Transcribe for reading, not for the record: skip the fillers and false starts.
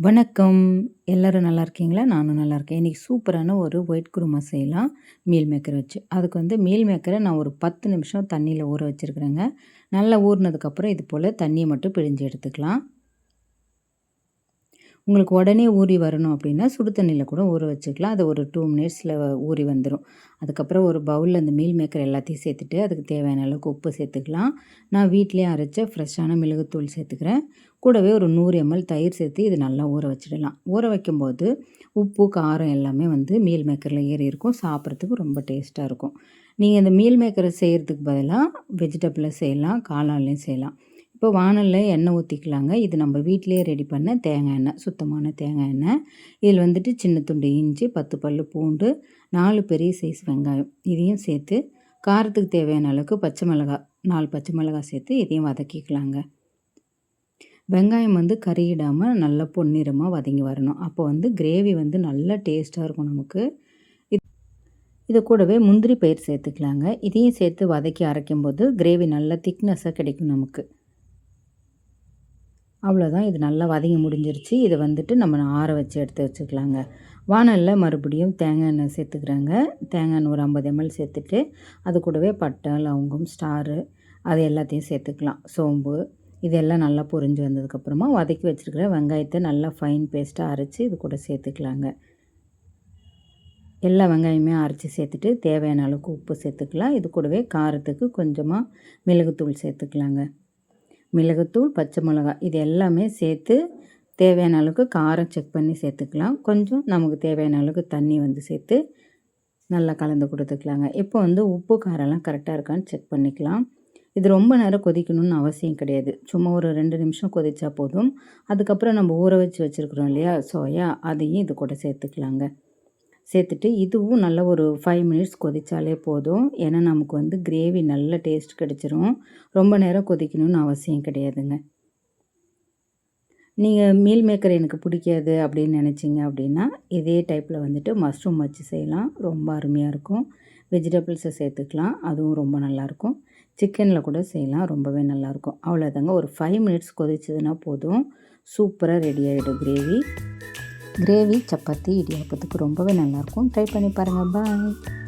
வணக்கம். எல்லாரும் நல்லா இருக்கீங்களா? நானும் நல்லா இருக்கேன். இன்னைக்கு சூப்பரான ஒரு ஒயிட் குருமா செய்யலாம், மீல் மேக்கர் வச்சு. அதுக்கு மீல் மேக்கரை நான் ஒரு 10 நிமிஷம் தண்ணியில ஊற வச்சுருக்கிறேங்க. நல்லா ஊறினதுக்கப்புறம் இது போல் தண்ணியை மட்டும் பிழிஞ்சு எடுத்துக்கலாம். உங்களுக்கு உடனே ஊறி வரணும் அப்படின்னா சுடு தண்ணியில் கூட ஊற வச்சுக்கலாம். அது ஒரு 2 மினிட்ஸில் ஊறி வந்துடும். அதுக்கப்புறம் ஒரு பவுலில் அந்த மீல் மேக்கர் எல்லாத்தையும் சேர்த்துட்டு அதுக்கு தேவையான அளவுக்கு உப்பு சேர்த்துக்கலாம். நான் வீட்டிலேயே அரைச்ச ஃப்ரெஷ்ஷான மிளகுத்தூள் சேர்த்துக்கிறேன். கூடவே ஒரு 100 ml தயிர் சேர்த்து இது நல்லா ஊற வச்சிடலாம். ஊற வைக்கும்போது உப்பு, காரம் எல்லாமே மீல் மேக்கரில் ஏறி இருக்கும். சாப்பிட்றதுக்கு ரொம்ப டேஸ்ட்டாக இருக்கும். நீங்கள் இந்த மீல் மேக்கரை செய்கிறதுக்கு பதிலாக வெஜிடபிளில் செய்யலாம், காளான்லேயும் செய்யலாம். இப்போ வாணலில் எண்ணெய் ஊற்றிக்கலாங்க. இது நம்ம வீட்டிலேயே ரெடி பண்ண தேங்காய் எண்ணெய், சுத்தமான தேங்காய் எண்ணெய். இதில் சின்ன துண்டு இஞ்சி, 10 பல்லு பூண்டு, 4 பெரிய சைஸ் வெங்காயம் இதையும் சேர்த்து காரத்துக்கு தேவையான அளவுக்கு பச்சை மிளகாய், 4 பச்சை மிளகாய் சேர்த்து இதையும் வதக்கிக்கலாங்க. வெங்காயம் கறியிடாமல் நல்லா பொன்னிறமாக வதங்கி வரணும். அப்போ கிரேவி நல்லா டேஸ்ட்டாக இருக்கும் நமக்கு. இது கூடவே முந்திரி பயிர் சேர்த்துக்கலாங்க. இதையும் சேர்த்து வதக்கி அரைக்கும்போது கிரேவி நல்லா திக்னஸாக கிடைக்கும் நமக்கு. அவ்வளோதான், இது நல்லா வதங்கி முடிஞ்சிருச்சு. இதை நம்ம ஆற வச்சு எடுத்து வச்சுக்கலாங்க. வாணலில் மறுபடியும் தேங்காய் எண்ணெய் சேர்த்துக்கிறேங்க. தேங்காய் எண்ணெய் ஒரு 50 ml சேர்த்துட்டு அது கூடவே பட்டை, லவங்கம், ஸ்டாரு அது எல்லாத்தையும் சேர்த்துக்கலாம். சோம்பு இதெல்லாம் நல்லா பொரிஞ்சு வந்ததுக்கப்புறமா வதக்கி வச்சுருக்கிற வெங்காயத்தை நல்லா ஃபைன் பேஸ்ட்டாக அரைச்சி இது கூட சேர்த்துக்கலாங்க. எல்லா வெங்காயமே அரைச்சி சேர்த்துட்டு தேவையான அளவுக்கு உப்பு சேர்த்துக்கலாம். இது கூடவே காரத்துக்கு கொஞ்சமாக மிளகுத்தூள் சேர்த்துக்கலாங்க. மிளகுத்தூள், பச்சை மிளகாய் இது எல்லாமே சேர்த்து தேவையான அளவுக்கு காரம் செக் பண்ணி சேர்த்துக்கலாம். கொஞ்சம் நமக்கு தேவையான அளவுக்கு தண்ணி சேர்த்து நல்லா கலந்து கொடுத்துக்கலாங்க. இப்போ உப்பு காரம்லாம் கரெக்டாக இருக்கான்னு செக் பண்ணிக்கலாம். இது ரொம்ப நேரம் கொதிக்கணும்னு அவசியம் கிடையாது. சும்மா ஒரு 2 நிமிஷம் கொதிச்சா போதும். அதுக்கப்புறம் நம்ம ஊற வச்சு வச்சுருக்குறோம் இல்லையா சோயா, அதையும் இது கூட சேர்த்துக்கலாங்க. சேர்த்துட்டு இதுவும் நல்ல ஒரு 5 மினிட்ஸ் கொதித்தாலே போதும். ஏன்னா நமக்கு கிரேவி நல்ல டேஸ்ட் கிடச்சிரும். ரொம்ப நேரம் கொதிக்கணும்னு அவசியம் கிடையாதுங்க. நீங்கள் மீல் மேக்கர் எனக்கு பிடிக்காது அப்படின்னு நினச்சிங்க அப்படின்னா இதே டைப்பில் மஷ்ரூம் வச்சு செய்யலாம். ரொம்ப அருமையாக இருக்கும். வெஜிடபிள்ஸை சேர்த்துக்கலாம், அதுவும் ரொம்ப நல்லாயிருக்கும். சிக்கனில் கூட செய்யலாம், ரொம்பவே நல்லாயிருக்கும். அவ்வளோதாங்க, ஒரு 5 மினிட்ஸ் கொதிச்சதுன்னா போதும். சூப்பராக ரெடி ஆகிடும் கிரேவி. சப்பாத்தி, இடியாப்பத்துக்கு ரொம்பவே நல்லாயிருக்கும். ட்ரை பண்ணி பாருங்கள். பாய்.